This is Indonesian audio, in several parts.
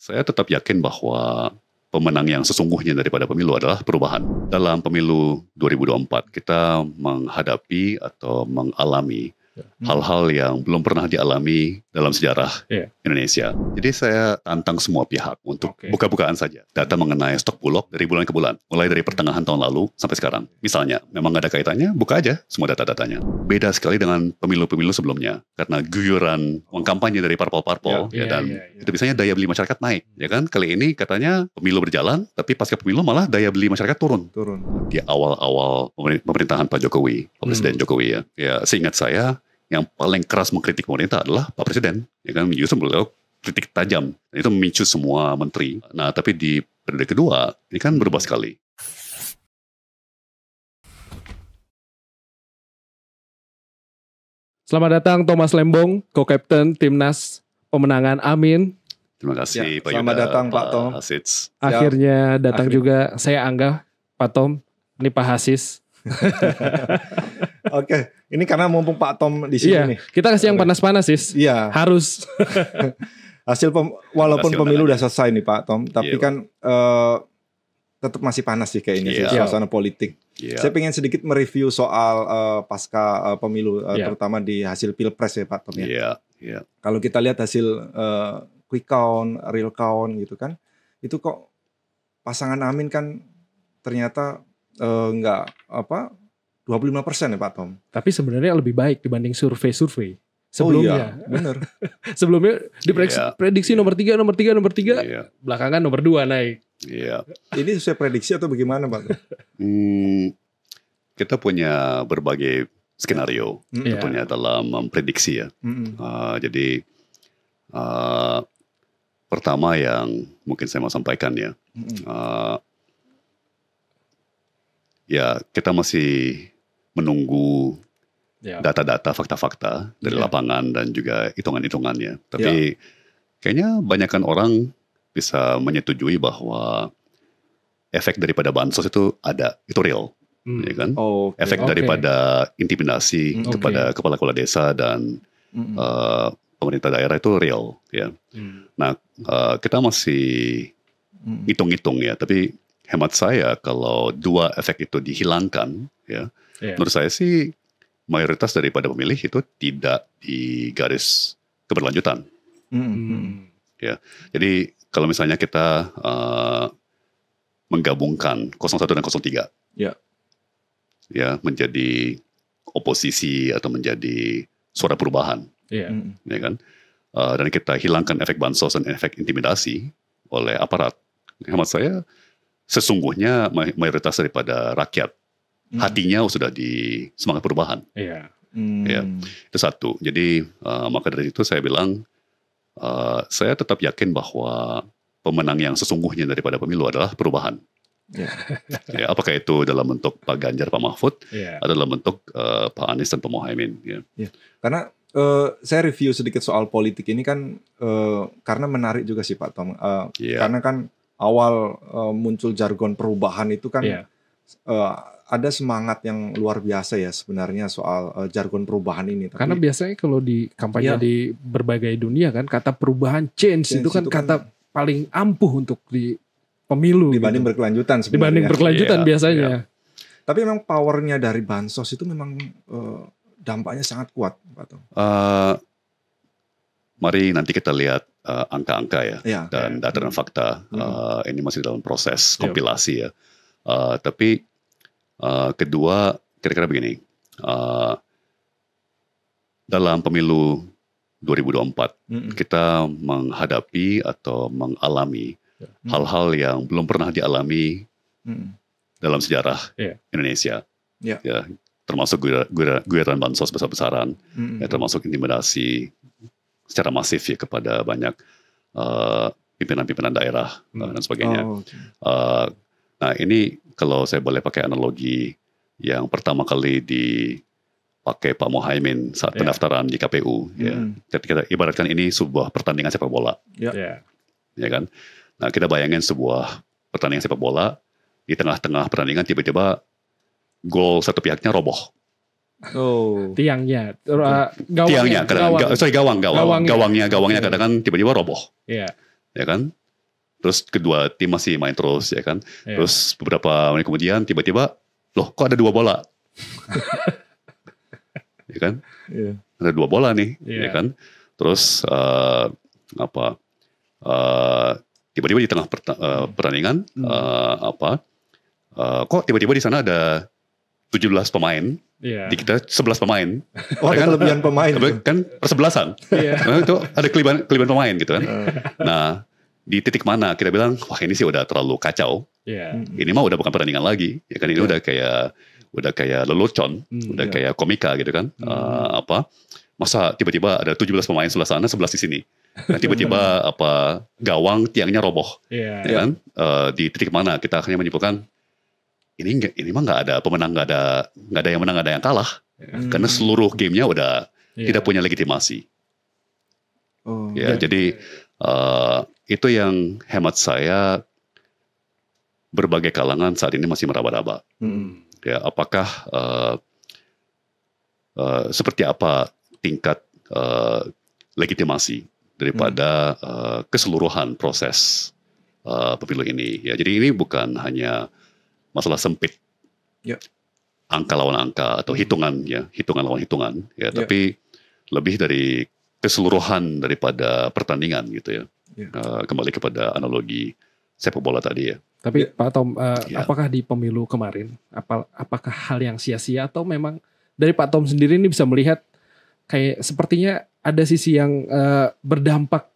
Saya tetap yakin bahwa pemenang yang sesungguhnya daripada pemilu adalah perubahan. Dalam pemilu 2024 kita menghadapi atau mengalami hal-hal yang belum pernah dialami dalam sejarah Indonesia. Jadi saya tantang semua pihak untuk buka-bukaan saja data mengenai stok bulog dari bulan ke bulan, mulai dari pertengahan tahun lalu sampai sekarang. Misalnya, memang nggak ada kaitannya, buka aja semua data-datanya. Beda sekali dengan pemilu-pemilu sebelumnya, karena guyuran uang kampanye dari parpol-parpol, itu biasanya daya beli masyarakat naik, ya kan? Kali ini katanya pemilu berjalan, tapi pasca pemilu malah daya beli masyarakat turun. Di awal-awal pemerintahan Pak Jokowi, Pak Presiden Jokowi ya seingat saya, yang paling keras mengkritik pemerintah adalah Pak Presiden, ya kan, justru beliau kritik tajam, dan itu memicu semua menteri. Nah, tapi di periode kedua ini kan berubah sekali. Selamat datang Thomas Lembong, co-captain timnas pemenangan Amin. Terima kasih Pak Yuda. Selamat datang Pak Tom. Hasis. Akhirnya datang juga saya Angga, Pak Tom, ini Pak Hasis. Oke, ini karena mumpung Pak Tom di sini nih. Kita kasih yang panas-panas, Sis. Iya. Harus. Walaupun pemilu udah selesai nih Pak Tom, tapi kan tetap masih panas sih kayaknya sih suasana politik. Saya pengen sedikit mereview soal pasca pemilu, terutama di hasil pilpres ya Pak Tom ya. Kalau kita lihat hasil quick count, real count gitu kan, itu kok pasangan Amin kan ternyata enggak 25% ya Pak Tom. Tapi sebenarnya lebih baik dibanding survei-survei sebelumnya. Oh iya, benar. Sebelumnya diprediksi nomor 3, belakangan nomor 2 naik. Ini sesuai prediksi atau bagaimana Pak? Kita punya berbagai skenario tentunya dalam memprediksi ya. Jadi pertama yang mungkin saya mau sampaikan ya. Ya, kita masih menunggu data-data, fakta-fakta dari lapangan dan juga hitungan-hitungannya. Tapi kayaknya banyakkan orang bisa menyetujui bahwa efek daripada bansos itu ada, itu real, ya kan? Efek daripada intimidasi kepada kepala-kepala desa dan pemerintah daerah itu real, ya. Nah, kita masih hitung-hitung ya, tapi hemat saya kalau dua efek itu dihilangkan, menurut saya sih mayoritas daripada pemilih itu tidak di garis keberlanjutan. Ya, jadi kalau misalnya kita menggabungkan 01 dan 03, ya menjadi oposisi atau menjadi suara perubahan, ya kan, dan kita hilangkan efek bansos dan efek intimidasi oleh aparat, hemat saya sesungguhnya mayoritas daripada rakyat hatinya sudah di semangat perubahan. Ya, itu satu. Jadi maka dari itu saya bilang saya tetap yakin bahwa pemenang yang sesungguhnya daripada pemilu adalah perubahan. Ya, apakah itu dalam bentuk Pak Ganjar, Pak Mahfud, atau dalam bentuk Pak Anies dan Pak Muhaimin. Karena saya review sedikit soal politik ini kan karena menarik juga sih Pak Tom. Karena kan awal muncul jargon perubahan itu kan ada semangat yang luar biasa ya sebenarnya soal jargon perubahan ini. Karena biasanya kalau di kampanye di berbagai dunia kan kata perubahan change itu kan kata paling ampuh untuk di pemilu. Dibanding berkelanjutan sebenarnya. Dibanding berkelanjutan biasanya. Tapi memang powernya dari bansos itu memang dampaknya sangat kuat, Pak Tom. Mari nanti kita lihat angka-angka dan data dan fakta. Ini masih dalam proses kompilasi ya. Tapi kedua kira-kira begini. Dalam pemilu 2024 kita menghadapi atau mengalami hal-hal yang belum pernah dialami dalam sejarah Indonesia. Ya, termasuk guyuran bansos besar-besaran, termasuk intimidasi secara masif ya kepada banyak pimpinan-pimpinan daerah dan sebagainya. Nah ini kalau saya boleh pakai analogi yang pertama kali dipakai Pak Muhaimin saat pendaftaran di KPU, kita ibaratkan ini sebuah pertandingan sepak bola, ya kan? Nah kita bayangin sebuah pertandingan sepak bola di tengah-tengah pertandingan tiba-tiba gol satu pihaknya roboh. Tiangnya, gawangnya kadang-kadang tiba-tiba roboh, ya kan? Terus kedua tim masih main terus ya kan. Terus beberapa menit kemudian tiba-tiba, loh kok ada 2 bola? Ya kan? Ada 2 bola nih, ya kan? Terus tiba-tiba di tengah pertandingan kok tiba-tiba di sana ada 17 pemain, di kita 11 pemain. Oh, ada kelebihan pemain. Kan persebelasan. Nah, itu ada kelebihan pemain gitu kan. Nah, di titik mana kita bilang, wah ini sih udah terlalu kacau. Ini mah udah bukan pertandingan lagi. Ya kan, ini udah kayak lelucon, udah kayak komika gitu kan. Masa tiba-tiba ada 17 pemain sebelah sana, 11 di sini. Nah, tiba-tiba gawang tiangnya roboh. Ya kan? Di titik mana kita akhirnya menyimpulkan ini mah nggak ada pemenang, nggak ada yang menang, nggak ada yang kalah, karena seluruh gamenya udah tidak punya legitimasi. Jadi itu yang hemat saya berbagai kalangan saat ini masih meraba-raba. Ya, apakah seperti apa tingkat legitimasi daripada keseluruhan proses pemilu ini? Ya, jadi ini bukan hanya masalah sempit, angka lawan angka atau hitungan lawan hitungan, tapi lebih dari keseluruhan daripada pertandingan gitu ya. Kembali kepada analogi sepak bola tadi ya. Tapi Pak Tom, apakah di pemilu kemarin, apakah hal yang sia-sia atau memang dari Pak Tom sendiri ini bisa melihat kayak sepertinya ada sisi yang berdampak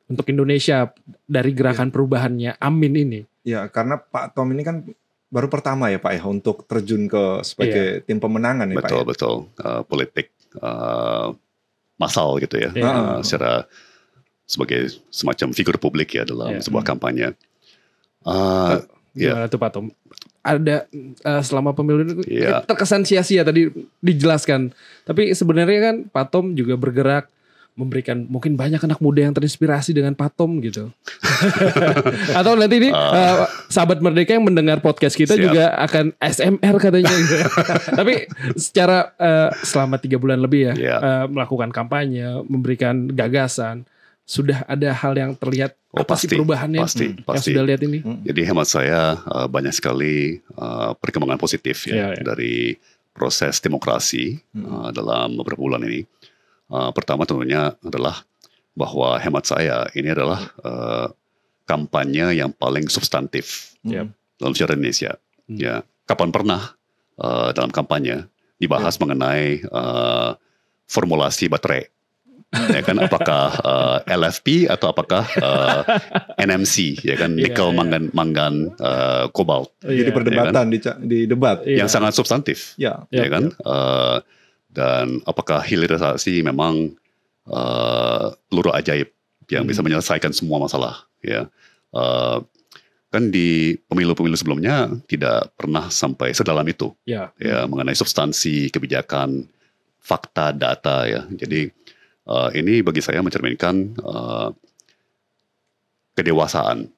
untuk Indonesia dari gerakan perubahannya Amin ini? Ya, karena Pak Tom ini kan baru pertama ya Pak ya untuk terjun ke sebagai tim pemenangan ya Pak. Betul. Politik massal gitu ya, secara sebagai semacam figur publik ya dalam sebuah kampanye. Gimana tuh Pak Tom? Ada selama pemilu itu terkesan sia-sia tadi dijelaskan. Tapi sebenarnya kan Pak Tom juga bergerak memberikan mungkin banyak anak muda yang terinspirasi dengan Pak Tom gitu. Atau nanti ini sahabat Merdeka yang mendengar podcast kita juga akan SMR katanya gitu. Tapi secara selama 3 bulan lebih melakukan kampanye, memberikan gagasan, sudah ada hal yang terlihat pasti perubahannya pasti. yang sudah lihat ini? Jadi hemat saya banyak sekali perkembangan positif dari proses demokrasi dalam beberapa bulan ini. Pertama tentunya adalah bahwa hemat saya ini adalah kampanye yang paling substantif dalam sejarah Indonesia. Ya, kapan pernah dalam kampanye dibahas mengenai formulasi baterai? Ya kan, apakah LFP atau apakah NMC, ya kan, nikel, manggan, kobalt. Jadi perdebatan di debat yang sangat substantif, ya kan. Dan apakah hilirisasi memang peluru ajaib yang bisa menyelesaikan semua masalah? Ya, kan di pemilu-pemilu sebelumnya tidak pernah sampai sedalam itu, ya mengenai substansi kebijakan, fakta, data, ya. Jadi ini bagi saya mencerminkan kedewasaan,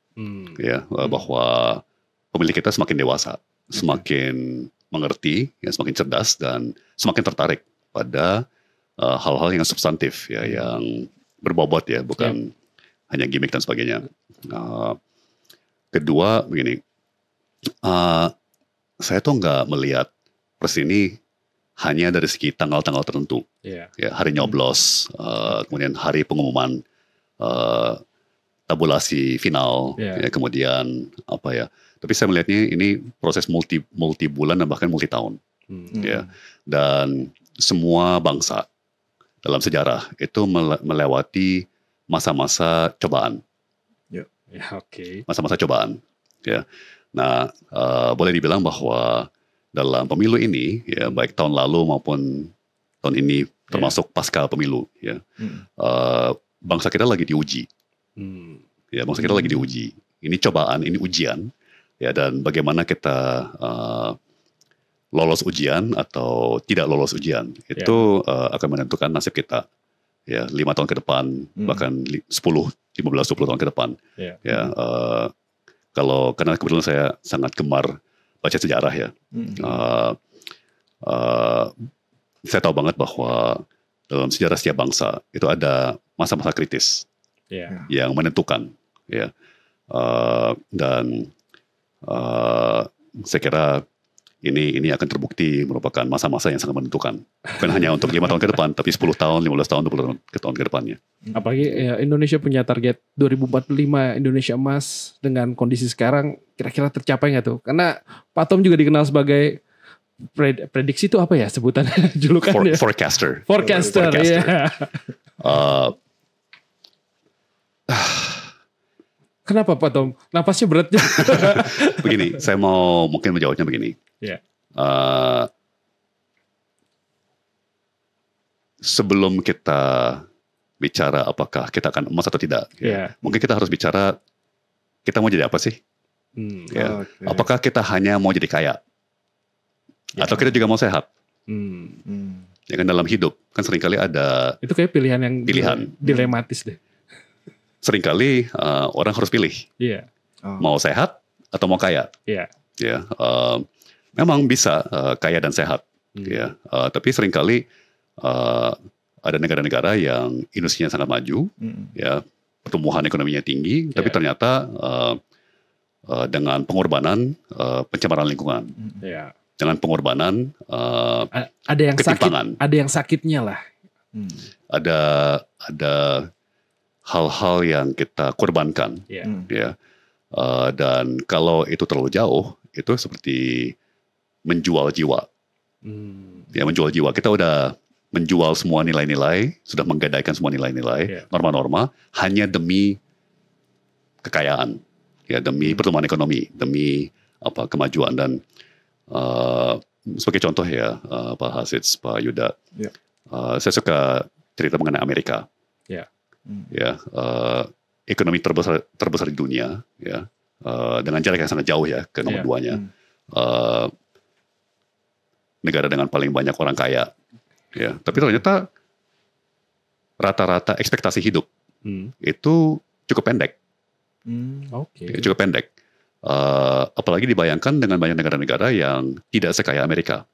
ya, bahwa pemilih kita semakin dewasa, semakin mengerti, ya, semakin cerdas dan semakin tertarik pada hal-hal yang substantif, ya, yang berbobot, ya, bukan hanya gimmick dan sebagainya. Kedua begini, saya tuh nggak melihat proses ini hanya dari segi tanggal-tanggal tertentu, ya, hari nyoblos, kemudian hari pengumuman tabulasi final, ya, kemudian apa ya. Tapi saya melihatnya ini proses multi bulan dan bahkan multi tahun, ya. Dan semua bangsa dalam sejarah itu melewati masa-masa cobaan, masa-masa cobaan, ya. Nah, boleh dibilang bahwa dalam pemilu ini, ya, baik tahun lalu maupun tahun ini, termasuk pasca pemilu, ya, bangsa kita lagi diuji, ya, bangsa kita lagi diuji. Ini cobaan, ini ujian. Ya, dan bagaimana kita lolos ujian atau tidak lolos ujian itu akan menentukan nasib kita, ya, 5 tahun ke depan, bahkan 10, 15, 20 tahun ke depan. Ya, karena kebetulan saya sangat gemar baca sejarah, ya, saya tahu banget bahwa dalam sejarah setiap bangsa itu ada masa-masa kritis yang menentukan, ya. Dan saya kira ini akan terbukti merupakan masa-masa yang sangat menentukan. Bukan hanya untuk 5 tahun ke depan, tapi 10 tahun, 15 tahun, 20 tahun ke depannya. Apalagi ya, Indonesia punya target 2045 Indonesia emas, dengan kondisi sekarang kira-kira tercapai nggak tuh? Karena Pak Tom juga dikenal sebagai prediksi itu apa ya sebutannya, julukannya? Forecaster. Forecaster, iya. Kenapa Pak Tom? Napasnya berat. Begini, saya mau mungkin menjawabnya begini. Yeah. Sebelum kita bicara apakah kita akan emas atau tidak, mungkin kita harus bicara kita mau jadi apa sih? Okay. Apakah kita hanya mau jadi kaya? Atau kita juga mau sehat? Ya kan, dalam hidup kan seringkali ada itu kayak pilihan yang dilematis deh. Seringkali orang harus pilih, mau sehat atau mau kaya. Memang bisa kaya dan sehat, tapi seringkali ada negara-negara yang industrinya sangat maju, pertumbuhan ekonominya tinggi, tapi ternyata dengan pengorbanan pencemaran lingkungan, dengan pengorbanan ada yang ketimpangan, ada yang sakitnya lah, ada hal-hal yang kita korbankan, dan kalau itu terlalu jauh, itu seperti menjual jiwa. Menjual jiwa. Kita udah menjual semua nilai-nilai, sudah menggadaikan semua nilai-nilai, norma-norma, hanya demi kekayaan, demi pertumbuhan ekonomi, demi kemajuan. Dan sebagai contoh Pak Hasits, Pak Yuda, saya suka cerita mengenai Amerika. Ekonomi terbesar di dunia, dengan jarak yang sangat jauh ke nomor 2-nya. Negara dengan paling banyak orang kaya, tapi ternyata rata-rata ekspektasi hidup itu cukup pendek, cukup pendek. Apalagi dibayangkan dengan banyak negara-negara yang tidak sekaya Amerika.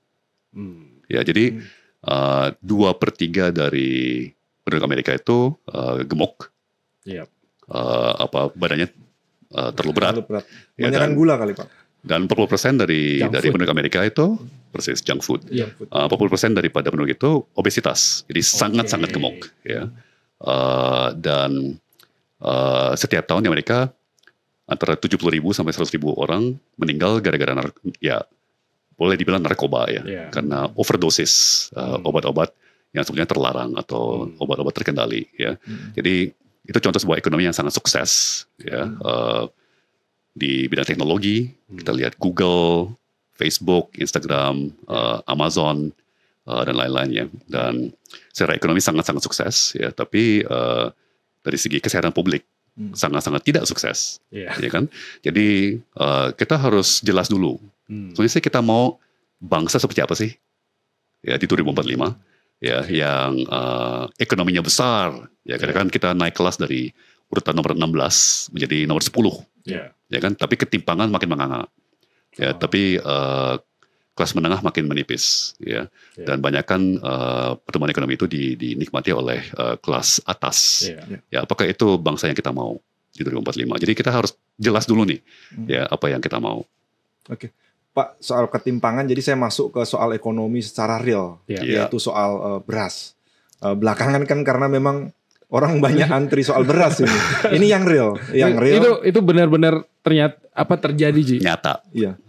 Jadi 2/3 dari penduduk Amerika itu gemuk, badannya terlalu berat. Banyakan gula kali Pak. Dan 40% dari penduduk Amerika itu persis junk food. 40% daripada penduduk itu obesitas, jadi sangat-sangat gemuk. Dan setiap tahun di Amerika antara 70.000 sampai 100.000 orang meninggal gara-gara boleh dibilang narkoba karena overdosis obat-obat yang sebenarnya terlarang atau obat-obat terkendali. Jadi itu contoh sebuah ekonomi yang sangat sukses. Di bidang teknologi, kita lihat Google, Facebook, Instagram, Amazon, dan lain-lainnya. Dan secara ekonomi sangat-sangat sukses, tapi dari segi kesehatan publik sangat-sangat tidak sukses, kan? Jadi kita harus jelas dulu. Sebenarnya kita mau bangsa seperti apa sih? Di 2045, yang ekonominya besar, karena kan kita naik kelas dari urutan nomor 16 menjadi nomor 10. Kan, tapi ketimpangan makin menganga. Tapi kelas menengah makin menipis. Dan banyakkan pertumbuhan ekonomi itu dinikmati oleh kelas atas. Apakah itu bangsa yang kita mau di 2045? Jadi kita harus jelas dulu nih, apa yang kita mau. Oke, Pak, soal ketimpangan. Jadi saya masuk ke soal ekonomi secara real, yaitu soal beras. Belakangan kan karena memang orang banyak antri soal beras ini. Ini yang real, Itu benar-benar ternyata terjadi, Ji. Nyata.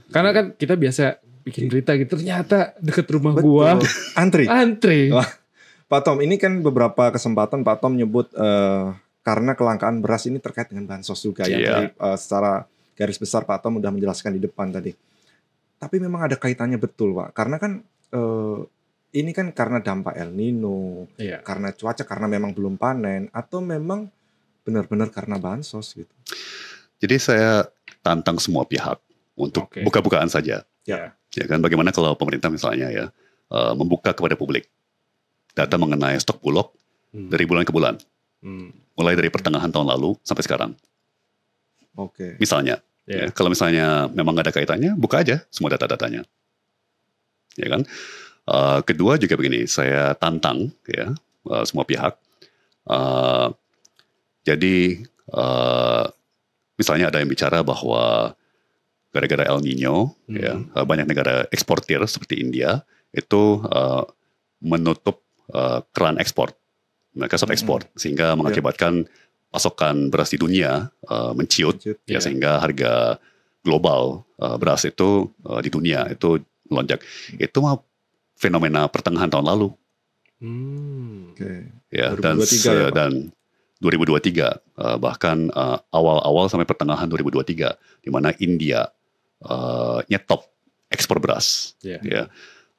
Karena kan kita biasa bikin berita gitu, ternyata deket rumah gua antri. Wah, Pak Tom, ini kan beberapa kesempatan Pak Tom nyebut karena kelangkaan beras ini terkait dengan bansos juga yang tadi secara garis besar Pak Tom udah menjelaskan di depan tadi. Tapi memang ada kaitannya betul, Pak. Karena kan ini kan karena dampak El Nino, karena cuaca, karena memang belum panen, atau memang benar-benar karena bansos gitu. Jadi saya tantang semua pihak untuk buka-bukaan saja. Ya kan, bagaimana kalau pemerintah misalnya membuka kepada publik data mengenai stok bulog dari bulan ke bulan, mulai dari pertengahan tahun lalu sampai sekarang. Misalnya, kalau misalnya memang nggak ada kaitannya, buka aja semua data-datanya, kan. Kedua juga begini, saya tantang semua pihak. Jadi misalnya ada yang bicara bahwa gara-gara El Nino, ya, banyak negara eksportir seperti India itu menutup keran ekspor, mereka stop ekspor, sehingga mengakibatkan pasokan beras di dunia menciut, ya, sehingga harga global beras itu di dunia itu melonjak. Itu mah fenomena pertengahan tahun lalu. Ya, 2023 dan 2023 bahkan awal-awal sampai pertengahan 2023 di mana India nyetop ekspor beras. Ya.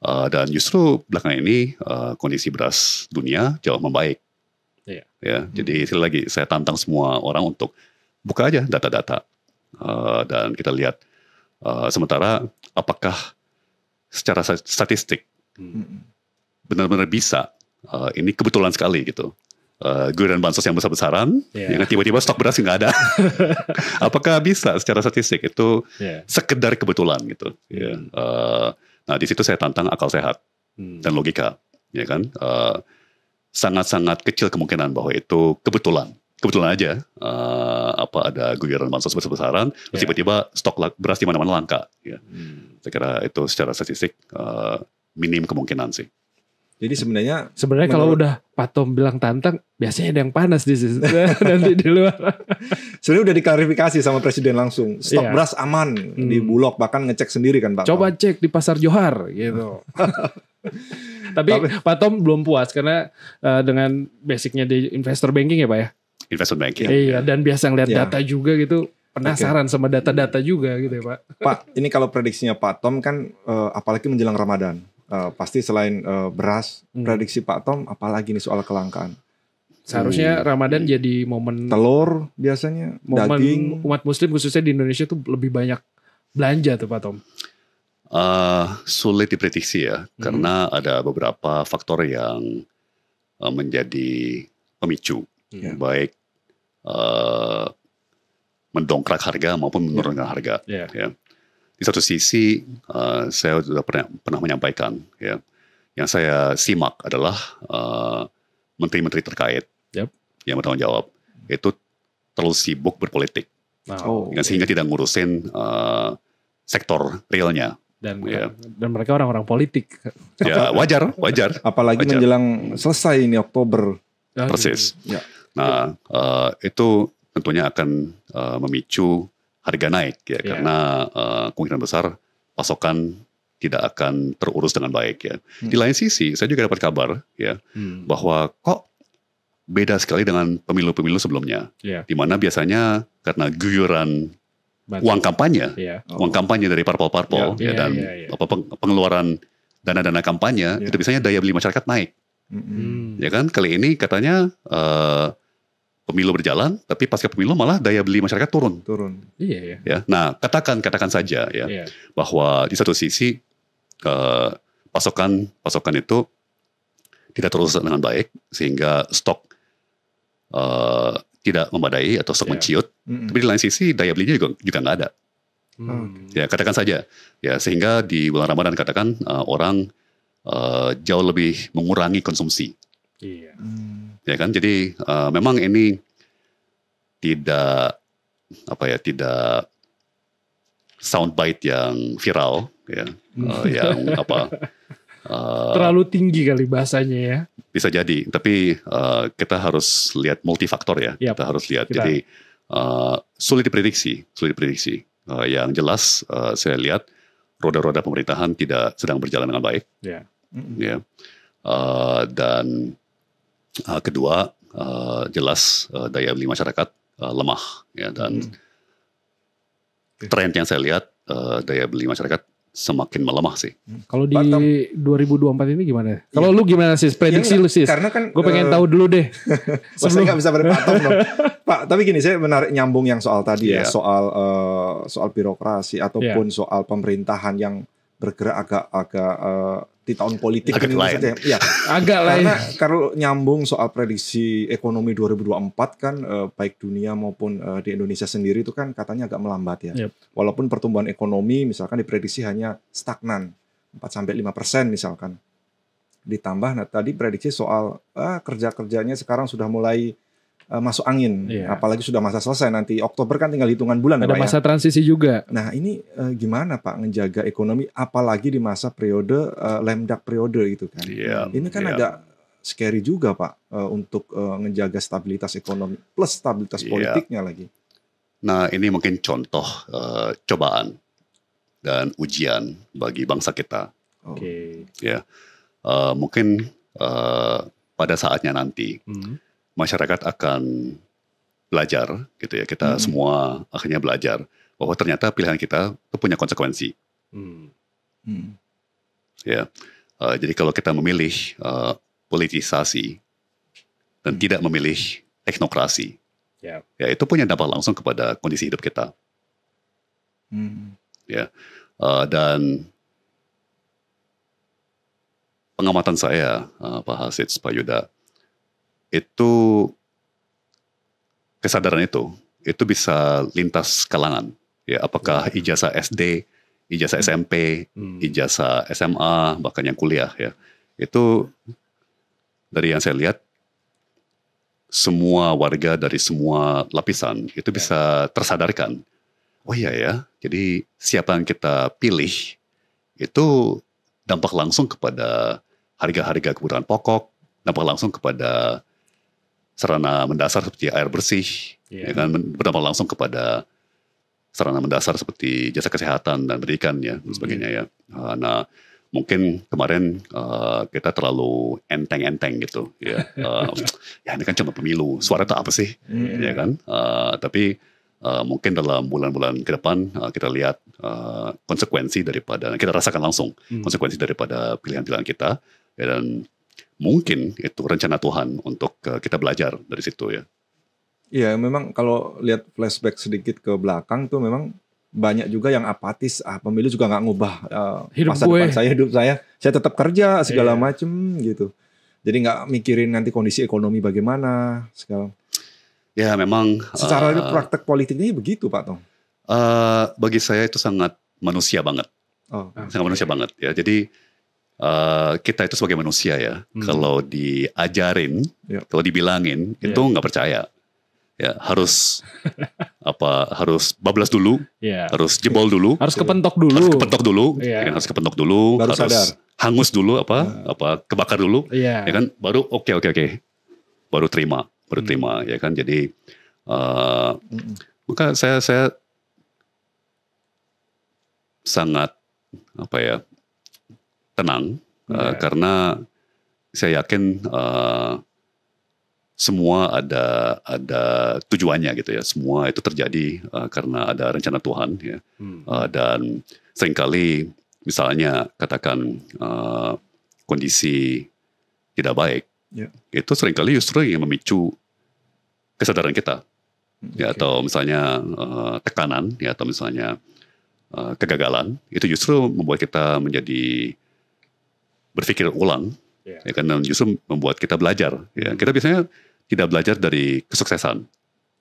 Dan justru belakangan ini kondisi beras dunia jauh membaik. Ya, jadi sekali lagi saya tantang semua orang untuk buka aja data-data dan kita lihat sementara apakah secara statistik benar-benar bisa ini kebetulan sekali gitu. Guyuran bansos yang besar-besaran, yang tiba-tiba stok beras nggak ada. Apakah bisa secara statistik itu sekedar kebetulan gitu? Nah di situ saya tantang akal sehat dan logika, ya kan? Sangat-sangat kecil kemungkinan bahwa itu kebetulan aja ada guyuran bansos besar-besaran, tiba-tiba stok beras di mana-mana langka. Ya. Saya kira itu secara statistik minim kemungkinan sih. Jadi sebenarnya kalau udah Pak Tom bilang tantang, biasanya ada yang panas di situ nanti di luar. Sebenarnya udah diklarifikasi sama Presiden langsung. Stok beras aman di Bulog, bahkan ngecek sendiri kan Pak. Coba cek di Pasar Johar gitu. Tapi Pak Tom belum puas karena dengan basicnya di investor banking ya Pak ya. Investor banking. Iya, dan biasa ngeliat data juga gitu. Penasaran sama data-data juga gitu ya Pak. Pak, ini kalau prediksinya Pak Tom kan apalagi menjelang Ramadan. Pasti selain beras, prediksi Pak Tom apalagi nih soal kelangkaan. Seharusnya Ramadan jadi momen telur biasanya, daging. Umat muslim khususnya di Indonesia tuh lebih banyak belanja tuh Pak Tom. Sulit diprediksi ya, karena ada beberapa faktor yang menjadi pemicu, baik mendongkrak harga maupun menurunkan harga. Ya. Di satu sisi saya sudah pernah menyampaikan ya, yang saya simak adalah menteri-menteri terkait yang bertanggung jawab itu terlalu sibuk berpolitik, sehingga tidak ngurusin sektor realnya. Dan mereka orang-orang politik. Ya wajar. Apalagi menjelang selesai ini Oktober. Persis. Nah itu tentunya akan memicu harga naik ya, karena kemungkinan besar pasokan tidak akan terurus dengan baik ya. Di lain sisi saya juga dapat kabar ya bahwa kok beda sekali dengan pemilu-pemilu sebelumnya, di mana biasanya karena guyuran uang kampanye dari parpol-parpol dan pengeluaran dana-dana kampanye itu biasanya daya beli masyarakat naik. Ya kan, kali ini katanya pemilu berjalan, tapi pasca pemilu malah daya beli masyarakat turun. Iya. Ya, nah katakan saja ya bahwa di satu sisi pasokan itu tidak terus dengan baik sehingga stok tidak memadai atau stok menciut. Tapi di lain sisi daya belinya juga nggak ada. Ya katakan saja ya, sehingga di bulan Ramadan katakan orang jauh lebih mengurangi konsumsi. Ya kan, jadi memang ini tidak soundbite yang viral ya, yang terlalu tinggi kali bahasanya ya. Bisa jadi, tapi kita harus lihat multifaktor ya. Kita harus lihat. Jadi sulit diprediksi. Yang jelas saya lihat roda-roda pemerintahan tidak sedang berjalan dengan baik. Ya. Dan kedua, jelas daya beli masyarakat lemah ya, dan tren yang saya lihat daya beli masyarakat semakin melemah sih. Kalau di 2024 ini gimana? Kalau lu gimana sih prediksi lu sih? Karena kan gue pengen tahu dulu deh. Saya nggak bisa berpatok dong. Pak, tapi gini, saya menarik nyambung yang soal tadi ya, soal birokrasi ataupun soal pemerintahan yang bergerak agak di tahun politik agak ini lain. Ya, agak lain. Karena kalau nyambung soal prediksi ekonomi 2024 kan baik dunia maupun di Indonesia sendiri itu kan katanya agak melambat ya. Walaupun pertumbuhan ekonomi misalkan diprediksi hanya stagnan 4-5% misalkan. Ditambah tadi prediksi soal kerja-kerjanya sekarang sudah mulai masuk angin. Apalagi sudah masa selesai nanti Oktober kan tinggal hitungan bulan. Ada masa transisi juga. Nah ini gimana Pak ngejaga ekonomi apalagi di masa periode lemdak periode gitu kan. Ini kan agak scary juga Pak untuk ngejaga stabilitas ekonomi plus stabilitas politiknya lagi. Nah ini mungkin contoh cobaan dan ujian bagi bangsa kita. Mungkin pada saatnya nanti masyarakat akan belajar gitu ya, kita semua akhirnya belajar bahwa ternyata pilihan kita itu punya konsekuensi. Jadi kalau kita memilih politisasi dan tidak memilih teknokrasi, ya itu punya dampak langsung kepada kondisi hidup kita. Dan pengamatan saya, Pak Hasits, Pak Yuda, itu kesadaran itu bisa lintas kalangan. Ya, apakah ijazah SD, ijazah SMP, ijazah SMA, bahkan yang kuliah ya. Itu dari yang saya lihat, semua warga dari semua lapisan itu bisa tersadarkan. Oh iya ya, jadi siapa yang kita pilih itu dampak langsung kepada harga-harga kebutuhan pokok, dampak langsung kepada sarana mendasar seperti air bersih, berdampak langsung kepada sarana mendasar seperti jasa kesehatan dan pendidikan ya, dan sebagainya ya. Nah, mungkin kemarin kita terlalu enteng-enteng gitu ya. Ya ini kan cuma pemilu, suara itu apa sih, ya kan? Tapi mungkin dalam bulan-bulan ke depan kita lihat konsekuensi daripada, kita rasakan langsung konsekuensi daripada pilihan-pilihan kita, ya, dan mungkin itu rencana Tuhan untuk kita belajar dari situ ya. Iya, memang kalau lihat flashback sedikit ke belakang tuh memang banyak juga yang apatis. Pemilu juga nggak ngubah masa depan saya, hidup saya tetap kerja segala macem gitu. Jadi nggak mikirin nanti kondisi ekonomi bagaimana segala. Ya memang. Secara praktek politiknya begitu Pak Tom. Bagi saya itu sangat manusia banget, sangat manusia banget ya. Jadi kita itu sebagai manusia ya, kalau diajarin, kalau dibilangin itu nggak percaya. Ya harus harus bablas dulu, harus jebol dulu, harus kepentok dulu, harus kepentok dulu, baru harus sadar. Hangus dulu, kebakar dulu, ya kan, baru oke, baru terima, ya kan. Jadi maka saya sangat tenang karena saya yakin semua ada tujuannya gitu ya. Semua itu terjadi karena ada rencana Tuhan ya. Dan seringkali misalnya katakan kondisi tidak baik, itu seringkali justru yang memicu kesadaran kita. Ya, atau misalnya tekanan ya, atau misalnya kegagalan, itu justru membuat kita menjadi berpikir ulang. Ya kan, justru membuat kita belajar. Ya, kita biasanya tidak belajar dari kesuksesan.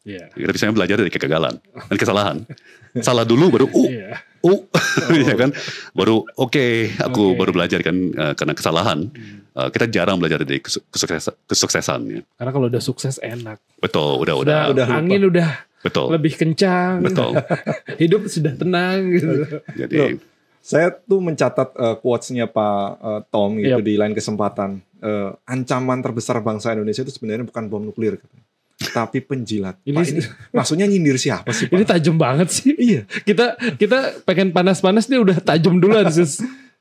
Kita biasanya belajar dari kegagalan dan kesalahan. Salah dulu baru ya kan, baru aku baru belajar kan, karena kesalahan. Kita jarang belajar dari kesuksesan ya. Karena kalau udah sukses enak. Betul, udah angin udah lebih kencang. Betul. Hidup sudah tenang gitu. Jadi saya tuh mencatat quotes-nya Pak Tom gitu di lain kesempatan. Ancaman terbesar bangsa Indonesia itu sebenarnya bukan bom nuklir, tapi penjilat. Ini maksudnya nyindir siapa sih Pak? Ini tajam banget sih. Iya. Kita pengen panas-panas nih udah tajam duluan.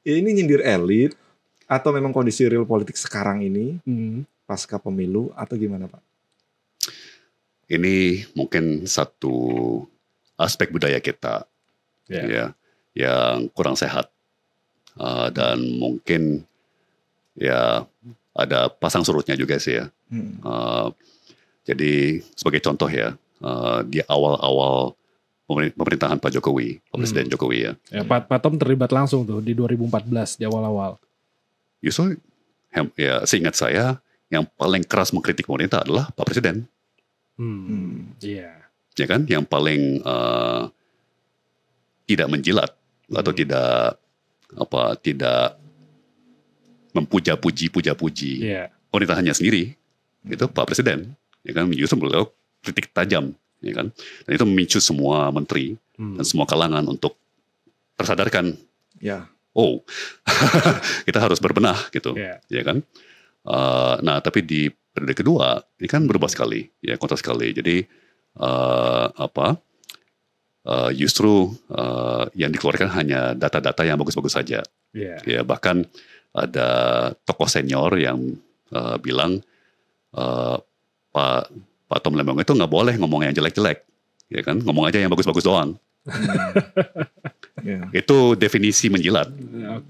Ini nyindir elit atau memang kondisi real politik sekarang ini pasca pemilu atau gimana Pak? Ini mungkin satu aspek budaya kita. Ya. Yang kurang sehat, dan mungkin ya ada pasang surutnya juga sih ya. Jadi sebagai contoh ya, di awal-awal pemerintahan Pak Jokowi, Pak Presiden Jokowi ya. Pak Tom terlibat langsung tuh di 2014 di awal-awal. Justru ya seingat saya yang paling keras mengkritik pemerintah adalah Pak Presiden. Ya kan, yang paling tidak menjilat atau tidak mempuja-puji pemerintahannya sendiri, itu Pak Presiden ya kan, justru beliau kritik tajam, ya kan, dan itu memicu semua menteri dan semua kalangan untuk tersadarkan, oh kita harus berbenah gitu, ya kan. Nah tapi di periode kedua ini kan berubah sekali, ya kontras sekali. Jadi justru yang dikeluarkan hanya data-data yang bagus-bagus saja. Ya bahkan ada tokoh senior yang bilang Pak Tom Lembong itu nggak boleh ngomong yang jelek-jelek, ya kan, ngomong aja yang bagus-bagus doang. Itu definisi menjilat.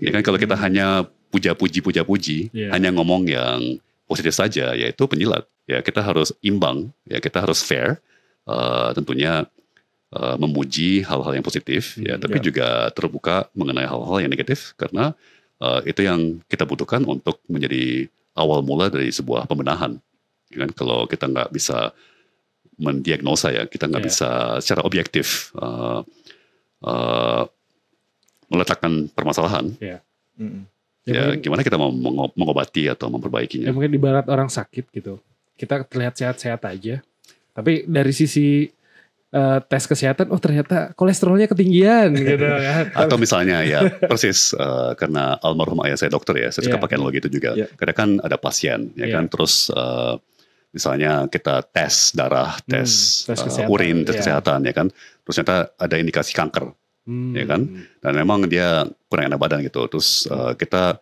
Ya kan, kalau kita hanya puja-puji, hanya ngomong yang positif saja, yaitu penjilat. Ya kita harus imbang, ya kita harus fair, tentunya memuji hal-hal yang positif, ya, tapi juga terbuka mengenai hal-hal yang negatif, karena itu yang kita butuhkan untuk menjadi awal mula dari sebuah pembenahan. Ya kan, kalau kita nggak bisa mendiagnosa, ya kita nggak bisa secara objektif meletakkan permasalahan. Ya gimana kita mau mengobati atau memperbaikinya? Ya mungkin ibarat orang sakit gitu, kita terlihat sehat-sehat aja, tapi dari sisi tes kesehatan, oh ternyata kolesterolnya ketinggian gitu kan. Atau misalnya ya persis karena almarhum ayah saya dokter ya, saya suka pakai analogi itu juga. Kadang kan ada pasien, ya kan, terus misalnya kita tes darah, tes urin, tes kesehatan, ya kan, terus ternyata ada indikasi kanker, ya kan, dan memang dia kurang enak badan gitu, terus kita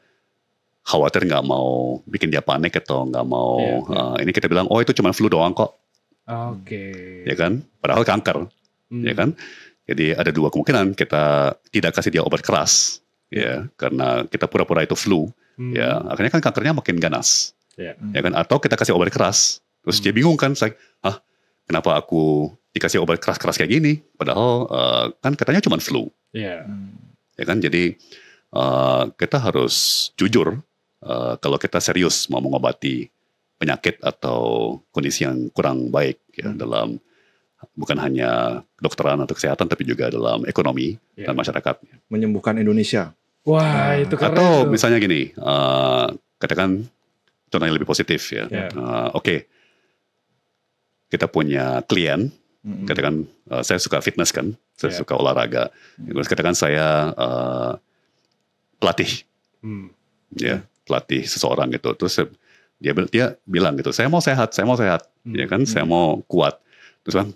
khawatir, nggak mau bikin dia panik atau nggak mau ini kita bilang, oh itu cuma flu doang kok. Ya kan, padahal kanker, ya kan. Jadi ada dua kemungkinan, kita tidak kasih dia obat keras, ya, karena kita pura-pura itu flu, ya, akhirnya kan kankernya makin ganas, ya kan. Atau kita kasih obat keras, terus dia bingung kan, kenapa aku dikasih obat keras-keras kayak gini, padahal kan katanya cuma flu, ya kan. Jadi kita harus jujur kalau kita serius mau mengobati penyakit atau kondisi yang kurang baik, ya, dalam bukan hanya kedokteran atau kesehatan, tapi juga dalam ekonomi dan masyarakat. Menyembuhkan Indonesia. Wah, itu keren. Atau tuh. Misalnya gini, katakan contoh yang lebih positif, ya. Oke, kita punya klien, katakan saya suka fitness kan, saya suka olahraga. Terus katakan saya pelatih, ya, pelatih seseorang gitu. Terus dia bilang gitu, saya mau sehat, ya kan, saya mau kuat. Terus bilang,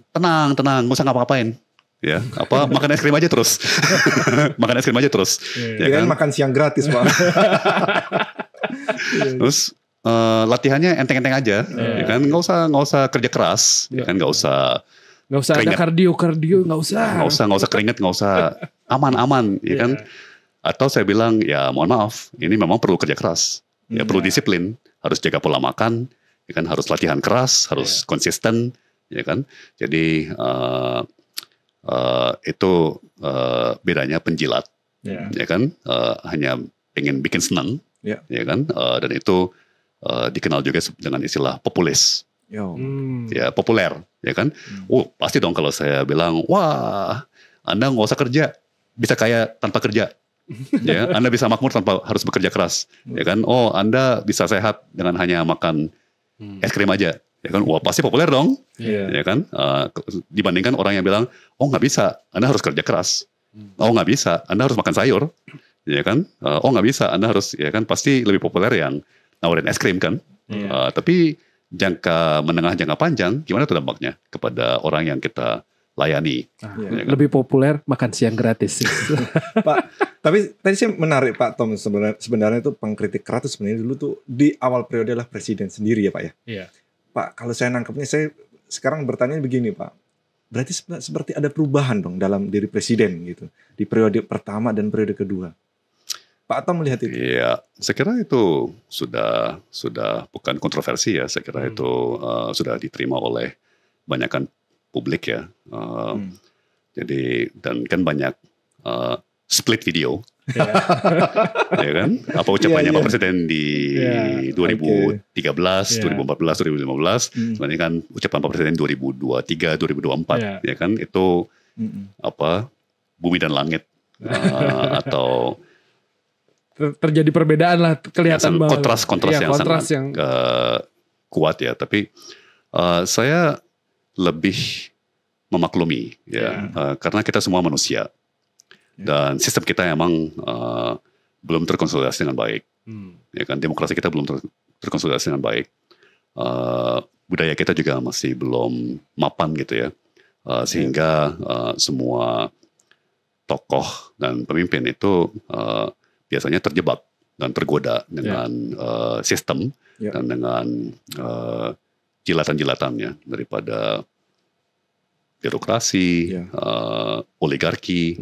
tenang, nggak usah ngapa-ngapain, ya, makan es krim aja terus, makan es krim aja terus, ya kan, makan siang gratis Pak. Terus latihannya enteng-enteng aja, ya kan, nggak usah kerja keras, ya kan, nggak usah ada kardio, nggak usah keringet, nggak usah, aman, ya kan. Atau saya bilang, ya mohon maaf, ini memang perlu kerja keras, ya perlu disiplin, harus jaga pola makan, ya kan, harus latihan keras, harus konsisten, ya kan. Jadi itu bedanya penjilat, ya kan, hanya pengen bikin senang, ya kan, dan itu dikenal juga dengan istilah populis, ya, populer, ya kan. Pasti dong kalau saya bilang, wah, Anda nggak usah kerja, bisa kaya tanpa kerja. Ya, Anda bisa makmur tanpa harus bekerja keras, ya kan. Oh, Anda bisa sehat dengan hanya makan es krim aja, ya kan. Wah, pasti populer dong, ya kan. Dibandingkan orang yang bilang, oh nggak bisa, Anda harus kerja keras. Oh nggak bisa, Anda harus makan sayur, ya kan. Oh nggak bisa, Anda harus, ya kan. Pasti lebih populer yang nawarin es krim kan. Tapi jangka menengah, jangka panjang, gimana tuh dampaknya kepada orang yang kita layani? Ya kan? Lebih populer makan siang gratis. Pak, tapi tadi saya menarik Pak Tom, sebenarnya itu pengkritik keras sebenarnya dulu tuh di awal periode adalah presiden sendiri ya Pak ya. Iya. Pak, kalau saya nangkepnya, saya sekarang bertanya begini Pak, berarti seperti ada perubahan dong dalam diri presiden gitu di periode pertama dan periode kedua. Pak Tom melihat itu? Iya, saya kira itu sudah bukan kontroversi ya. Saya kira itu sudah diterima oleh banyakkan publik ya. Jadi dan kan banyak split video, ya kan? Apa ucapannya Pak Presiden di 2013, 2014, 2015, sebenarnya kan ucapan Pak Presiden 2023, 2024, ya kan? Itu bumi dan langit, atau terjadi perbedaan lah, kelihatan kontras yang sangat kuat ya. Tapi Saya lebih memaklumi ya, karena kita semua manusia dan sistem kita emang belum terkonsolidasi dengan baik, ya kan, demokrasi kita belum terkonsolidasi dengan baik, budaya kita juga masih belum mapan gitu ya, sehingga semua tokoh dan pemimpin itu biasanya terjebak dan tergoda dengan sistem dan dengan jilatan-jilatannya daripada birokrasi, oligarki,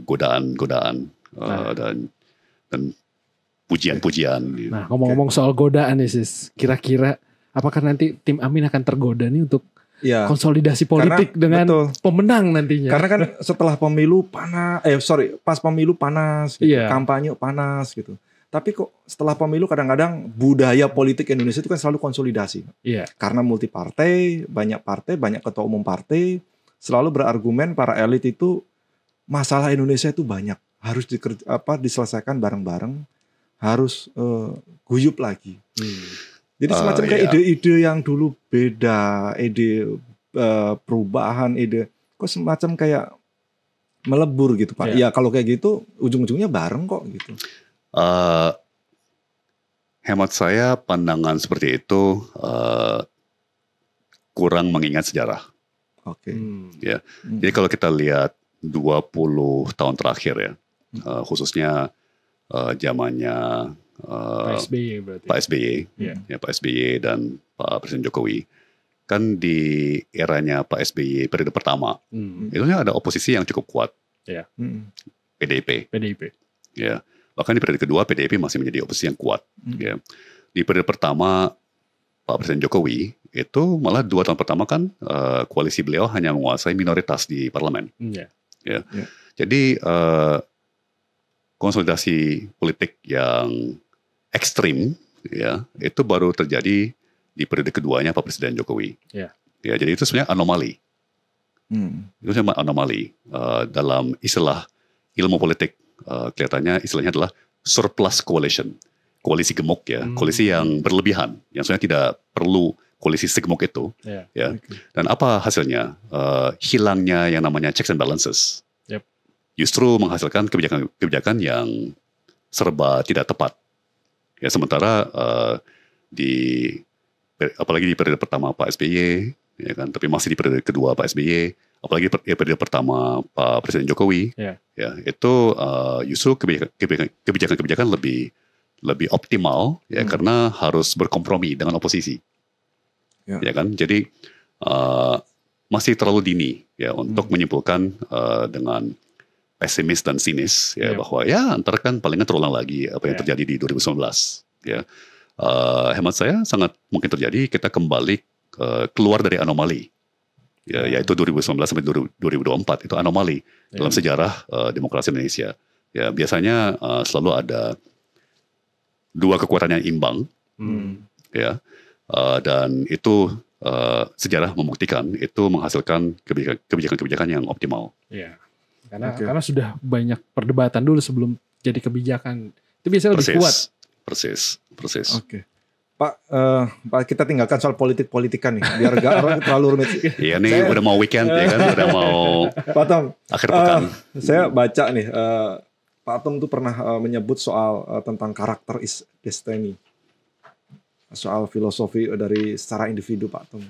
godaan-godaan, dan pujian-pujian. Nah, ngomong-ngomong soal godaan nih Sis, kira-kira apakah nanti tim Amin akan tergoda nih untuk konsolidasi politik dengan pemenang nantinya? Karena kan setelah pemilu pas pemilu panas, gitu, kampanye panas gitu. Tapi kok setelah pemilu kadang-kadang budaya politik Indonesia itu kan selalu konsolidasi. Karena multi partai, banyak ketua umum partai, selalu berargumen para elit itu masalah Indonesia itu banyak, harus diselesaikan bareng-bareng, harus guyup lagi. Jadi semacam kayak ide-ide yang dulu beda, ide perubahan, ide kok semacam kayak melebur gitu Pak. Ya kalau kayak gitu ujung-ujungnya bareng kok gitu. Hemat saya pandangan seperti itu kurang mengingat sejarah. Ya. Jadi kalau kita lihat 20 tahun terakhir ya, khususnya zamannya Pak SBY, Pak SBY dan Pak Presiden Jokowi, kan di eranya Pak SBY periode pertama, itu ada oposisi yang cukup kuat, PDIP. Ya. Bahkan di periode kedua PDIP masih menjadi oposisi yang kuat. Ya. Di periode pertama Pak Presiden Jokowi itu malah 2 tahun pertama kan koalisi beliau hanya menguasai minoritas di parlemen. Ya. Jadi konsolidasi politik yang ekstrim ya itu baru terjadi di periode keduanya Pak Presiden Jokowi. Ya, jadi itu sebenarnya anomali. Itu sebenarnya anomali dalam istilah ilmu politik. Kelihatannya istilahnya adalah surplus coalition, koalisi gemuk ya, koalisi yang berlebihan, yang sebenarnya tidak perlu koalisi segemuk itu, ya. Dan apa hasilnya? Hilangnya yang namanya checks and balances, justru menghasilkan kebijakan yang serba tidak tepat. Ya sementara apalagi di periode pertama Pak SBY, ya kan, tapi masih di periode kedua Pak SBY. Apalagi periode pertama Pak Presiden Jokowi, ya itu justru kebijakan-kebijakan lebih optimal, ya karena harus berkompromi dengan oposisi, ya kan. Jadi masih terlalu dini, ya untuk menyimpulkan dengan pesimis dan sinis, ya bahwa ya ntar kan palingan terulang lagi apa yang terjadi di 2019, ya. Hemat saya sangat mungkin terjadi kita kembali keluar dari anomali. Ya, yaitu 2019 sampai 2024 itu anomali dalam sejarah demokrasi Indonesia. Ya, biasanya selalu ada dua kekuatan yang imbang, ya, dan itu sejarah membuktikan itu menghasilkan kebijakan-kebijakan yang optimal. Ya, karena sudah banyak perdebatan dulu sebelum jadi kebijakan. Itu biasanya lebih kuat. Persis. Pak, kita tinggalkan soal politik-politikan nih, biar gak terlalu rumit. Iya nih, udah mau weekend ya kan, udah mau Pak Tom, akhir pekan. Saya baca nih, Pak Tom tuh pernah menyebut soal tentang karakter is destiny, soal filosofi dari secara individu Pak Tom.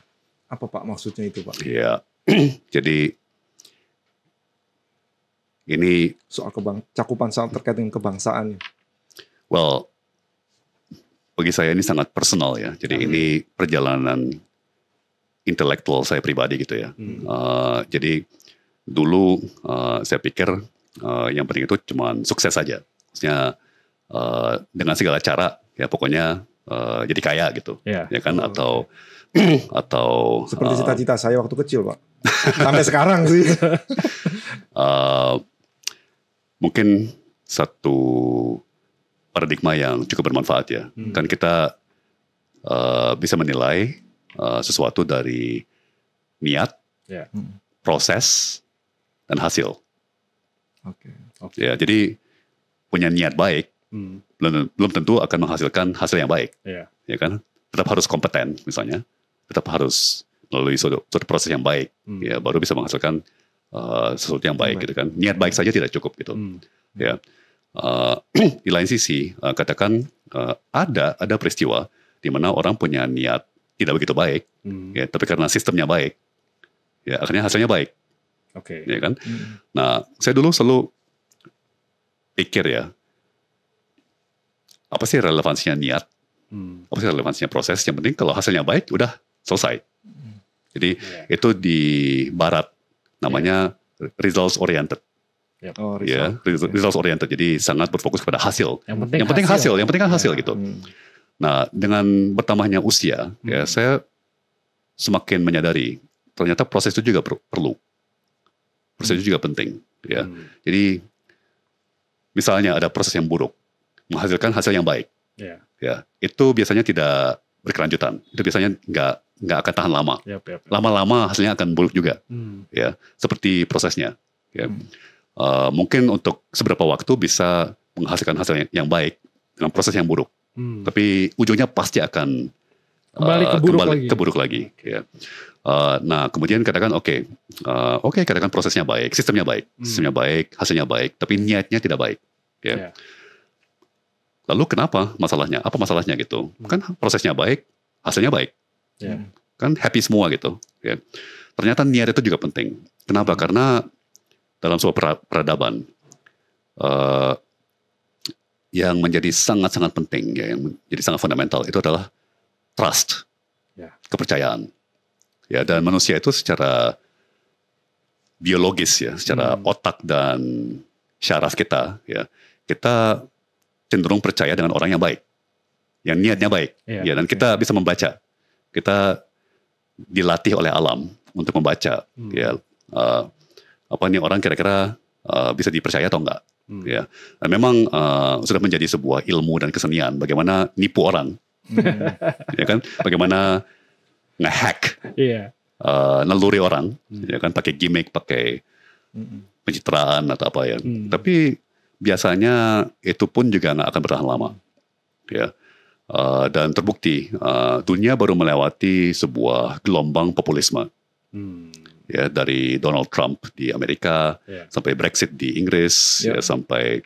Apa Pak maksudnya itu Pak? Iya, jadi ini soal cakupan terkait dengan kebangsaan. Well, bagi saya ini sangat personal ya. Jadi ini perjalanan intelektual saya pribadi gitu ya. Jadi dulu saya pikir yang penting itu cuma sukses saja. Maksudnya dengan segala cara ya pokoknya jadi kaya gitu. Ya kan atau seperti cita-cita saya waktu kecil Pak. Sampai sekarang sih. Mungkin satu paradigma yang cukup bermanfaat ya. Kan kita bisa menilai sesuatu dari niat, proses, dan hasil. Ya, jadi punya niat baik, belum tentu akan menghasilkan hasil yang baik. Ya kan? Tetap harus kompeten misalnya. tetap harus melalui suatu proses yang baik, ya baru bisa menghasilkan sesuatu yang baik gitu kan. Niat baik saja tidak cukup gitu, ya. Di lain sisi, katakan ada peristiwa di mana orang punya niat tidak begitu baik, ya, tapi karena sistemnya baik, ya akhirnya hasilnya baik, ya kan. Nah, saya dulu selalu pikir ya, apa sih relevansinya niat? Apa sih relevansinya proses? Yang penting kalau hasilnya baik, udah selesai. Jadi itu di Barat namanya results oriented. Results oriented. Jadi sangat berfokus pada hasil. Yang penting hasil gitu. Nah, dengan bertambahnya usia, ya saya semakin menyadari ternyata proses itu juga perlu. Proses itu juga penting. Ya, jadi misalnya ada proses yang buruk, menghasilkan hasil yang baik. Ya, itu biasanya tidak berkelanjutan. Itu biasanya nggak akan tahan lama. Lama-lama hasilnya akan buruk juga. Ya, seperti prosesnya. Ya. Mungkin untuk seberapa waktu bisa menghasilkan hasil yang baik dengan proses yang buruk. Tapi ujungnya pasti akan kembali ke buruk lagi. Ya. Nah, kemudian katakan oke, katakan prosesnya baik, sistemnya baik, hasilnya baik, tapi niatnya tidak baik. Ya. Lalu kenapa masalahnya? Apa masalahnya gitu? Kan prosesnya baik, hasilnya baik. Kan happy semua gitu. Ya. Ternyata niat itu juga penting. Kenapa? Karena dalam sebuah peradaban yang menjadi sangat-sangat penting, ya, yang menjadi sangat fundamental itu adalah trust, kepercayaan. Ya, dan manusia itu secara biologis ya, secara otak dan syaraf kita, ya, kita cenderung percaya dengan orang yang baik, yang niatnya baik, ya, dan kita bisa membaca, kita dilatih oleh alam untuk membaca, ya, apa nih orang kira-kira bisa dipercaya atau enggak, ya, dan memang sudah menjadi sebuah ilmu dan kesenian bagaimana nipu orang, ya kan, bagaimana ngehack, naluri orang, ya kan, pakai gimmick, pakai pencitraan atau apa ya, tapi biasanya itu pun juga nggak akan bertahan lama, ya. Dan terbukti dunia baru melewati sebuah gelombang populisme, ya, dari Donald Trump di Amerika sampai Brexit di Inggris, ya, sampai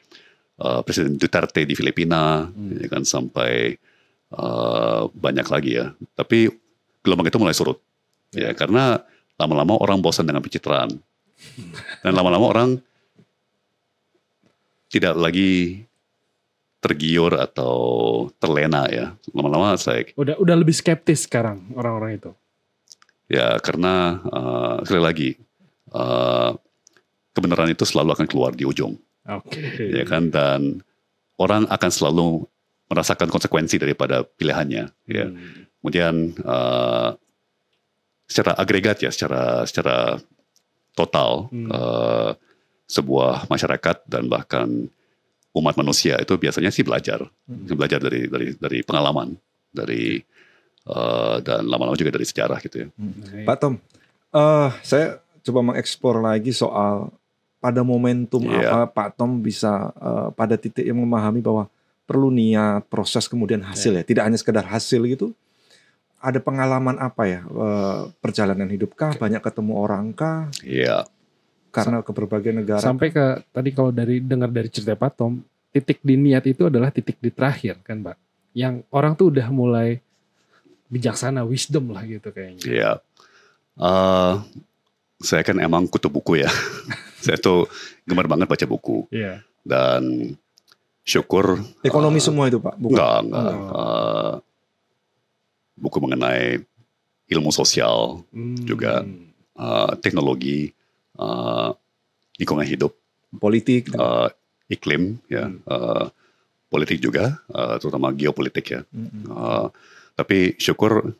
Presiden Duterte di Filipina, ya kan, sampai banyak lagi ya. Tapi gelombang itu mulai surut, ya, karena lama-lama orang bosan dengan pencitraan, dan lama-lama orang tidak lagi tergiur atau terlena, ya. Lama-lama saya udah lebih skeptis sekarang orang-orang itu. Ya, karena sekali lagi kebenaran itu selalu akan keluar di ujung. Ya kan, dan orang akan selalu merasakan konsekuensi daripada pilihannya, ya. Kemudian secara agregat ya, secara total, sebuah masyarakat dan bahkan umat manusia itu biasanya sih belajar dari pengalaman, dan lama-lama juga dari sejarah gitu ya. Pak Tom, saya coba mengeksplor lagi soal pada momentum apa Pak Tom bisa pada titik yang memahami bahwa perlu niat, proses, kemudian hasil, ya, tidak hanya sekedar hasil gitu. Ada pengalaman apa ya, perjalanan hidup kah, banyak ketemu orang kah? Iya. Karena ke berbagai negara. Sampai ke tadi kalau dengar dari cerita Pak Tom, titik di niat itu adalah titik di terakhir kan, Pak. Yang orang tuh udah mulai bijaksana, wisdom lah gitu kayaknya. Iya. Saya kan emang kutu buku ya. Saya tuh gemar banget baca buku. Iya. Dan syukur. Ekonomi semua itu Pak? Bukan? Enggak. Buku mengenai ilmu sosial juga, teknologi, lingkungan hidup, politik, iklim, ya, politik juga, terutama geopolitik ya. Tapi syukur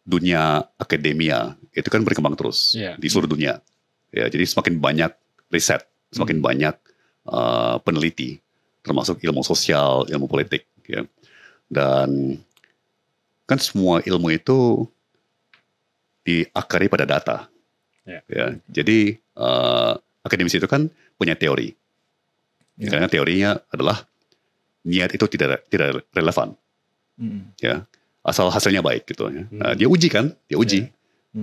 dunia akademia itu kan berkembang terus di seluruh dunia. Ya, jadi semakin banyak riset, semakin banyak peneliti, termasuk ilmu sosial, ilmu politik. Ya. Dan kan semua ilmu itu diakari pada data. Ya, jadi akademisi itu kan punya teori. Karena teorinya adalah niat itu tidak relevan. Ya, asal hasilnya baik gitu ya. Nah, dia uji.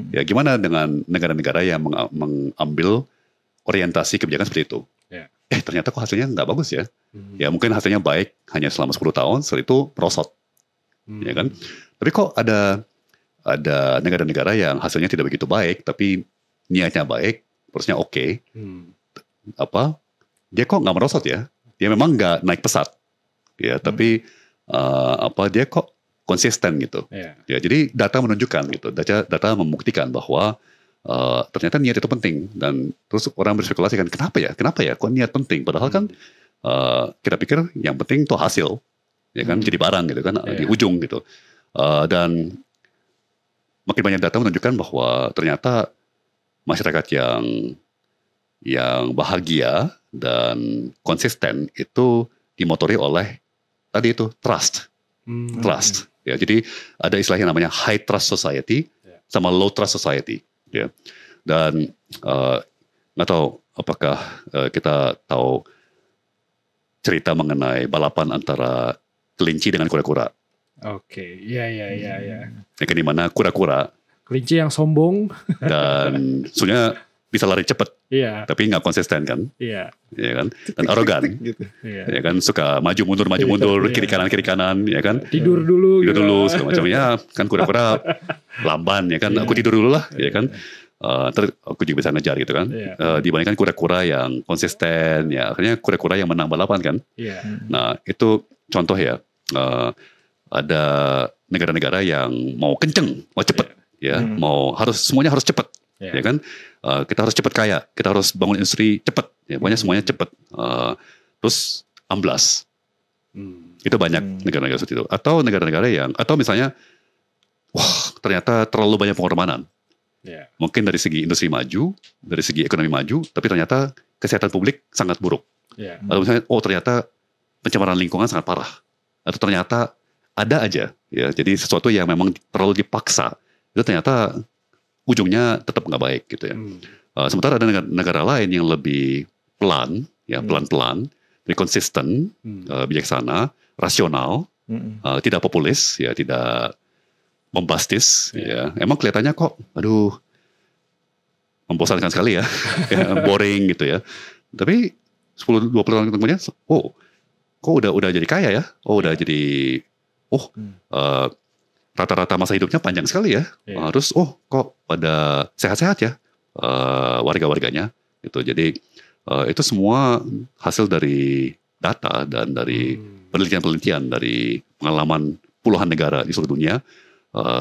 Ya gimana dengan negara-negara yang mengambil orientasi kebijakan seperti itu? Ternyata kok hasilnya nggak bagus ya. Ya mungkin hasilnya baik hanya selama 10 tahun, setelah itu merosot. Ya kan? Tapi kok ada negara-negara yang hasilnya tidak begitu baik, tapi niatnya baik, terusnya oke. Dia kok nggak merosot ya? Dia memang nggak naik pesat, ya. Tapi dia kok konsisten gitu. Ya, jadi data menunjukkan gitu, data membuktikan bahwa ternyata niat itu penting. Dan terus orang berspekulasi kan, kenapa ya? Kok niat penting? Padahal kan kita pikir yang penting tuh hasil, ya kan? Jadi barang gitu kan di ujung gitu. Dan makin banyak data menunjukkan bahwa ternyata masyarakat yang bahagia dan konsisten itu dimotori oleh tadi itu trust. Ya, jadi ada istilah yang namanya high trust society sama low trust society. Ya, dan nggak tahu apakah kita tahu cerita mengenai balapan antara kelinci dengan kura-kura. Iya. Yang di mana kura-kura kelinci yang sombong dan sebenarnya bisa lari cepat, tapi nggak konsisten kan, ya kan, dan arogan, gitu. Ya kan, suka maju mundur, kiri kanan, ya kan, tidur dulu segala macamnya, kan kura-kura lamban, ya kan, aku tidur dulu lah, ya kan, ntar aku juga bisa ngejar gitu kan, dibandingkan kura-kura yang konsisten, ya akhirnya kura-kura yang menang balapan kan, nah itu contoh ya, ada negara-negara yang mau kenceng, mau cepet, ya, semuanya harus cepet. Ya kan, kita harus cepat kaya, kita harus bangun industri cepat, ya pokoknya semuanya cepat, terus amblas. Itu banyak negara-negara seperti itu, atau negara-negara atau misalnya, ternyata terlalu banyak pengorbanan. Mungkin dari segi industri maju, dari segi ekonomi maju, tapi ternyata kesehatan publik sangat buruk. Atau misalnya, ternyata pencemaran lingkungan sangat parah, atau ternyata ada aja, ya jadi sesuatu yang memang terlalu dipaksa, itu ternyata ujungnya tetap nggak baik gitu ya. Sementara ada negara lain yang lebih pelan, ya pelan-pelan, lebih konsisten, bijaksana, rasional, tidak populis, ya tidak bombastis, ya. Emang kelihatannya kok, membosankan sekali ya, boring gitu ya. Tapi 10-20 tahun kemudian, kok udah jadi kaya ya, udah jadi, rata-rata masa hidupnya panjang sekali ya. Terus kok pada sehat-sehat ya warga-warganya gitu. Jadi itu semua hasil dari data dan dari penelitian-penelitian dari pengalaman puluhan negara di seluruh dunia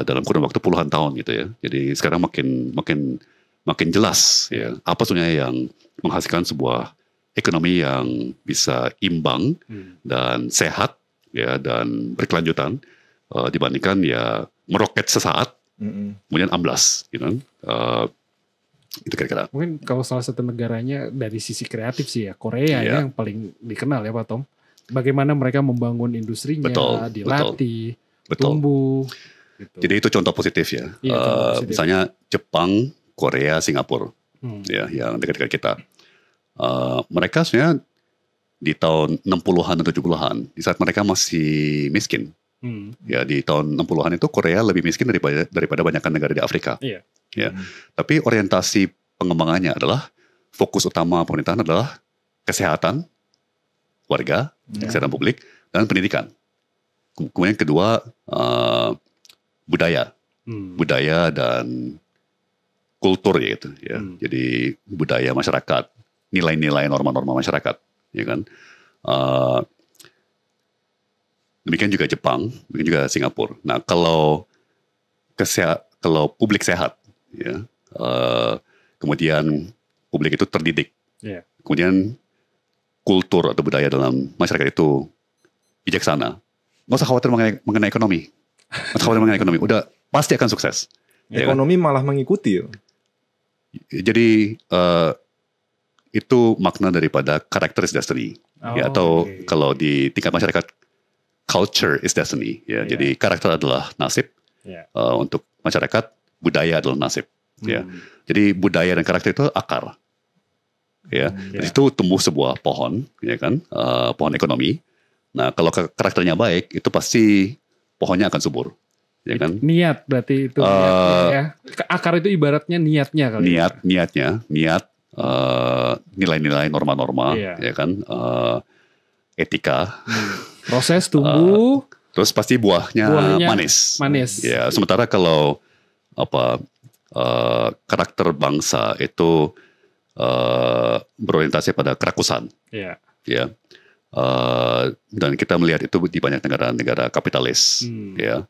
dalam kurun waktu puluhan tahun gitu ya. Jadi sekarang makin jelas ya apa sebenarnya yang menghasilkan sebuah ekonomi yang bisa imbang dan sehat ya dan berkelanjutan. Dibandingkan ya meroket sesaat, kemudian amblas, gitu. Itu kira-kira. Mungkin kalau salah satu negaranya dari sisi kreatif sih ya Korea ya yang paling dikenal ya Pak Tom. Bagaimana mereka membangun industrinya, dilatih, tumbuh. Gitu. Jadi itu contoh positif ya. Positif. Misalnya Jepang, Korea, Singapura, ya yang dekat-dekat kita. Mereka sebenarnya di tahun 60-an dan 70-an, di saat mereka masih miskin. Ya di tahun 60-an itu Korea lebih miskin daripada banyakkan negara di Afrika. Ya. Tapi orientasi pengembangannya adalah fokus utama pemerintahan adalah kesehatan warga, kesehatan publik dan pendidikan. Kemudian kedua budaya dan kultur ya gitu ya. Jadi budaya masyarakat, nilai-nilai norma-norma masyarakat, ya kan. Demikian juga Jepang, demikian juga Singapura. Nah, kalau publik sehat, ya, kemudian publik itu terdidik, kemudian kultur atau budaya dalam masyarakat itu bijaksana, nggak usah khawatir mengenai ekonomi, udah pasti akan sukses. Ekonomi malah mengikuti. Jadi itu makna daripada character is destiny, atau kalau di tingkat masyarakat culture is destiny, ya. Jadi karakter adalah nasib. Untuk masyarakat, budaya adalah nasib. Ya. Jadi budaya dan karakter itu akar. Ya. Dari itu tumbuh sebuah pohon, ya kan, pohon ekonomi. Nah, kalau karakternya baik, itu pasti pohonnya akan subur. ya kan? Niat berarti itu niatnya, ya. Akar itu ibaratnya niatnya kali. Niat, nilai-nilai, norma-norma, ya kan? Etika. Proses tumbuh. Terus pasti buahnya manis. Ya, sementara kalau karakter bangsa itu berorientasi pada kerakusan. Ya. Dan kita melihat itu di banyak negara-negara kapitalis, ya,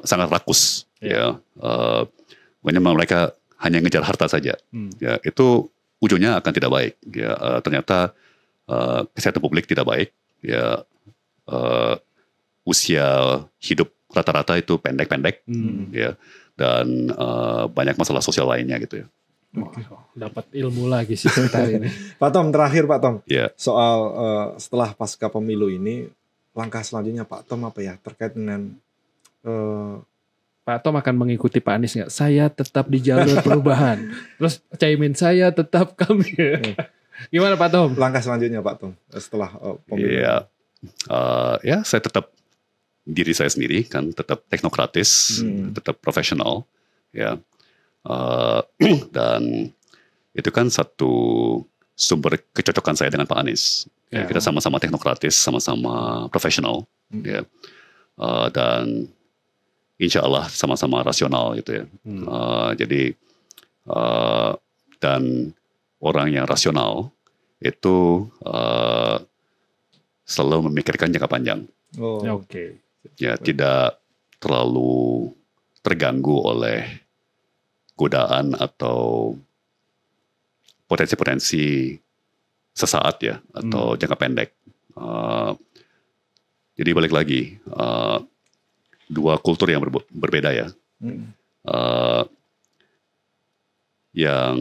sangat rakus, ya. Memang mereka hanya ngejar harta saja, ya. Itu ujungnya akan tidak baik, ya. Ternyata kesehatan publik tidak baik, ya. Usia hidup rata-rata itu pendek-pendek, ya. Dan banyak masalah sosial lainnya gitu, ya. Dapat ilmu lagi sih kita ini. Pak Tom, terakhir Pak Tom, soal setelah pasca pemilu ini, langkah selanjutnya Pak Tom apa ya terkait dengan Pak Tom akan mengikuti Pak Anies nggak? Saya tetap di jalur perubahan. Terus Caimin saya tetap kami. Gimana Pak Tom? Langkah selanjutnya Pak Tom setelah pemilu. Ya, saya tetap diri saya sendiri kan, tetap teknokratis, tetap profesional, ya. Dan itu kan satu sumber kecocokan saya dengan Pak Anies. Ya, kita sama-sama teknokratis, sama-sama profesional, ya. Dan insya Allah sama-sama rasional gitu ya. Jadi dan orang yang rasional itu selalu memikirkan jangka panjang. Ya, tidak terlalu terganggu oleh godaan atau potensi-potensi sesaat ya, atau jangka pendek. Jadi balik lagi, dua kultur yang berbeda ya. Yang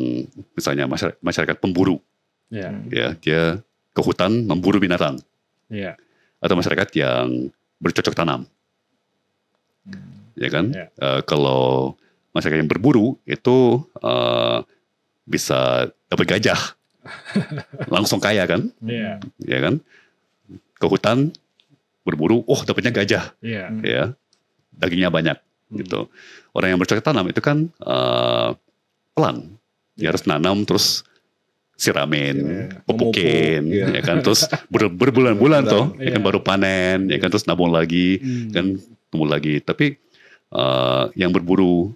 misalnya masyarakat pemburu, ya, dia ke hutan memburu binatang, atau masyarakat yang bercocok tanam, ya kan? Kalau masyarakat yang berburu itu bisa dapat gajah, langsung kaya kan? Ya kan? Ke hutan berburu, dapatnya gajah, ya, dagingnya banyak, gitu. Orang yang bercocok tanam itu kan pelan, dia harus nanam terus siramin, pupukin, ya kan? Terus berbulan-bulan toh, ya kan, baru panen, ya kan, terus nabung lagi, kan, tumbuh lagi. Tapi yang berburu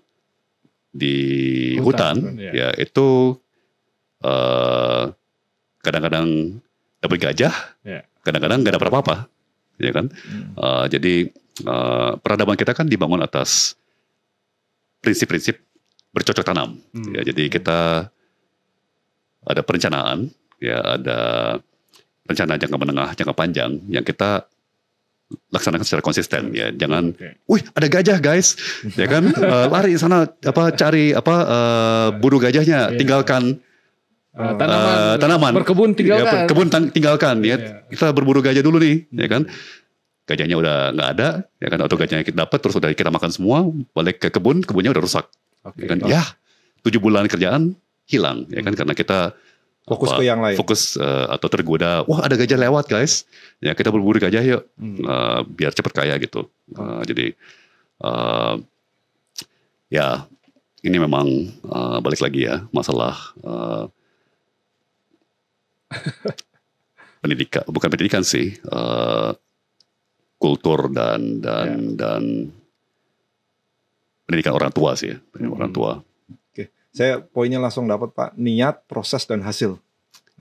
di hutan ya itu kadang-kadang dapat gajah, kadang-kadang nggak dapat apa-apa, ya kan? Jadi peradaban kita kan dibangun atas prinsip-prinsip bercocok tanam. Ya, jadi kita ada perencanaan, ya, ada rencana jangka menengah, jangka panjang yang kita laksanakan secara konsisten, ya. Jangan, wih ada gajah guys, ya kan, lari sana cari buru gajahnya, tinggalkan tanaman, berkebun tinggalkan, kebun tinggalkan, ya. Kita berburu gajah dulu nih, ya kan. Gajahnya udah nggak ada, ya kan, atau gajahnya kita dapat terus udah kita makan semua, balik ke kebunnya udah rusak, ya kan. Ya 7 bulan kerjaan hilang, ya kan, karena kita fokus ke yang lain, atau tergoda, wah ada gajah lewat guys, ya kita berburu gajah yuk, biar cepat kaya gitu. Jadi ya ini memang balik lagi ya, masalah pendidikan, bukan pendidikan sih, kultur dan pendidikan orang tua sih, orang tua. Saya poinnya langsung dapat Pak, niat, proses, dan hasil.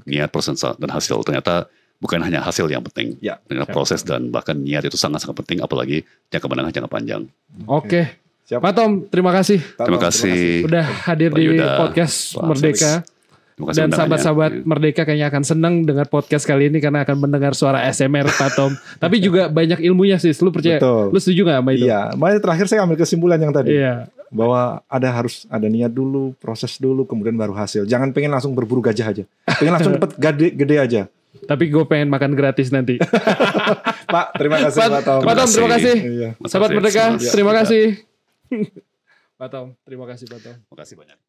Niat, proses, dan hasil. Ternyata bukan hanya hasil yang penting. Ternyata proses dan bahkan niat itu sangat-sangat penting, apalagi jangka menengah, jangka panjang. Oke. Pak Tom, terima kasih. Terima kasih. Udah hadir di podcast Merdeka. Dan sahabat-sahabat Merdeka kayaknya akan senang dengar podcast kali ini karena akan mendengar suara ASMR Pak Tom. Tapi juga banyak ilmunya sih. Lu percaya? Betul. Lu setuju gak sama itu? Iya. Makanya terakhir saya ambil kesimpulan yang tadi. Iya. Bahwa harus ada niat dulu, proses dulu, kemudian baru hasil. Jangan pengen langsung berburu gajah aja. Pengen langsung dapat gede aja. Tapi gue pengen makan gratis nanti. Pak, terima kasih Pak Tom. Pak Tom, terima kasih. Iya. Sahabat Merdeka, terima kasih. Pak Tom, terima kasih Pak Tom. Terima kasih banyak.